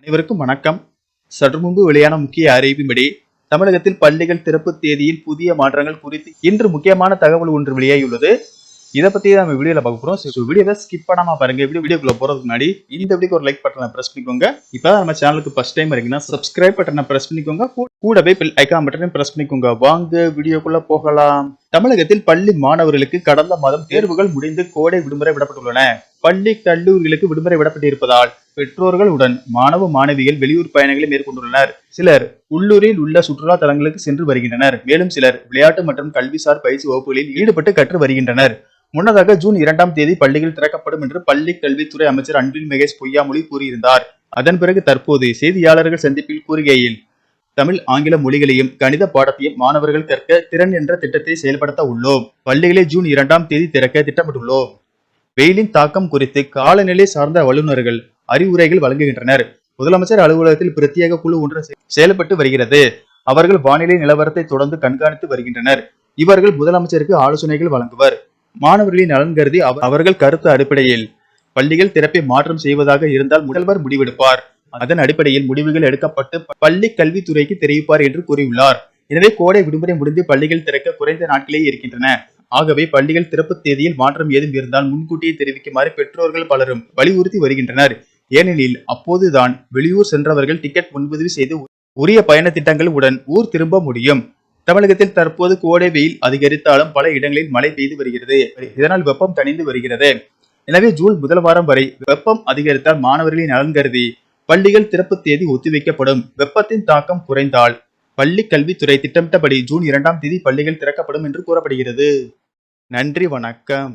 அனைவருக்கும் வணக்கம். சற்று முன்பு வெளியான முக்கிய அறிவிப்பின்படி தமிழகத்தில் பள்ளிகள் திறப்பு தேதியில் புதிய மாற்றங்கள் குறித்து இன்று முக்கியமான தகவல் ஒன்று வெளியாகியுள்ளது. இதை பத்தி நம்ம வீடியோல பார்க்க போறோம். வீடியோவை ஸ்கிப் பண்ணாம பாருங்க. வீடியோக்குள்ள போறதுக்கு முன்னாடி இந்த வீடியோக்கு ஒரு லைக் பட்டனை பிரஸ் பண்ணிக்கோங்க. இப்பதான் நம்ம சேனலுக்கு ஃபர்ஸ்ட் டைம் இருக்கீங்கன்னா சப்ஸ்கிரைப் பட்டனை பிரஸ் பண்ணிக்கோங்க. கூடவே பெல் ஐகான் பட்டனை பிரஸ் பண்ணிக்கோங்க. வாங்க வீடியோக்குள்ள போகலாம். தமிழகத்தில் பள்ளி மாணவர்களுக்கு கடந்த மாதம் தேர்வுகள் முடிந்து கோடை விடுமுறை விடப்பட்டுள்ளன. பள்ளி கல்லூரிகளுக்கு விடுமுறை விடப்பட்டிருப்பதால் பெற்றோர்களுடன் மாணவ மாணவிகள் வெளியூர் பயணங்களை மேற்கொண்டுள்ளனர். சிலர் உள்ளூரில் உள்ள சுற்றுலா தலங்களுக்கு சென்று வருகின்றனர். மேலும் சிலர் விளையாட்டு மற்றும் கல்விசார் பயிற்சி வகுப்புகளில் ஈடுபட்டு கற்று வருகின்றனர். முன்னதாக ஜூன் 2ஆம் தேதி பள்ளிகள் திறக்கப்படும் என்று பள்ளி கல்வித்துறை அமைச்சர் அன்பில் மகேஷ் பொய்யாமொழி கூறியிருந்தார். அதன் பிறகு தற்போது செய்தியாளர்கள் சந்திப்பில் கூறுகையில், தமிழ் ஆங்கில மொழிகளையும் கணித பாடத்தையும் மாணவர்கள் கற்க திறன் என்ற திட்டத்தை செயல்படுத்த உள்ளோம். பள்ளிகளை ஜூன் 2ஆம் தேதி திறக்க திட்டமிட்டுள்ளோம். வெயிலின் தாக்கம் குறித்து காலநிலை சார்ந்த வல்லுநர்கள் அறிவுரைகள் வழங்குகின்றனர். முதலமைச்சர் அலுவலகத்தில் பிரத்யேக குழு ஒன்று செயல்பட்டு வருகிறது. அவர்கள் வானிலை நிலவரத்தை தொடர்ந்து கண்காணித்து வருகின்றனர். இவர்கள் முதலமைச்சருக்கு ஆலோசனைகள் வழங்குவர். மாணவர்களின் நலன் கருதி அவர்கள் கருத்து அடிப்படையில் பள்ளிகள் திறப்பை மாற்றம் செய்வதாக இருந்தால் முதல்வர் முடிவெடுப்பார். அதன் அடிப்படையில் முடிவுகள் எடுக்கப்பட்டு பள்ளி கல்வித்துறைக்கு தெரிவிப்பார் என்று கூறியுள்ளார். எனவே கோடை விடுமுறை முடிந்து பள்ளிகள் திறக்க குறைந்த நாட்களே இருக்கின்றன. ஆகவே பள்ளிகள் திறப்பு தேதியில் மாற்றம் ஏதும் இருந்தால் முன்கூட்டியே தெரிவிக்குமாறு பெற்றோர்கள் பலரும் வலியுறுத்தி வருகின்றனர். ஏனெனில் அப்போதுதான் வெளியூர் சென்றவர்கள் டிக்கெட் முன்பதிவு செய்து உரிய பயண திட்டங்கள் உடன் ஊர் திரும்ப முடியும். தமிழகத்தில் தற்போது கோடை வெயில் அதிகரித்தாலும் பல இடங்களில் மழை பெய்து வருகிறது. இதனால் வெப்பம் தணிந்து வருகிறது. எனவே ஜூன் முதல் வாரம் வரை வெப்பம் அதிகரித்தால் மாணவர்களின் நலன் கருதி பள்ளிகள் திறப்பு தேதி ஒத்திவைக்கப்படும். வெப்பத்தின் தாக்கம் குறைந்தால் பள்ளி கல்வித்துறை திட்டமிட்டபடி ஜூன் 2ஆம் தேதி பள்ளிகள் திறக்கப்படும் என்று கூறப்படுகிறது. நன்றி, வணக்கம்.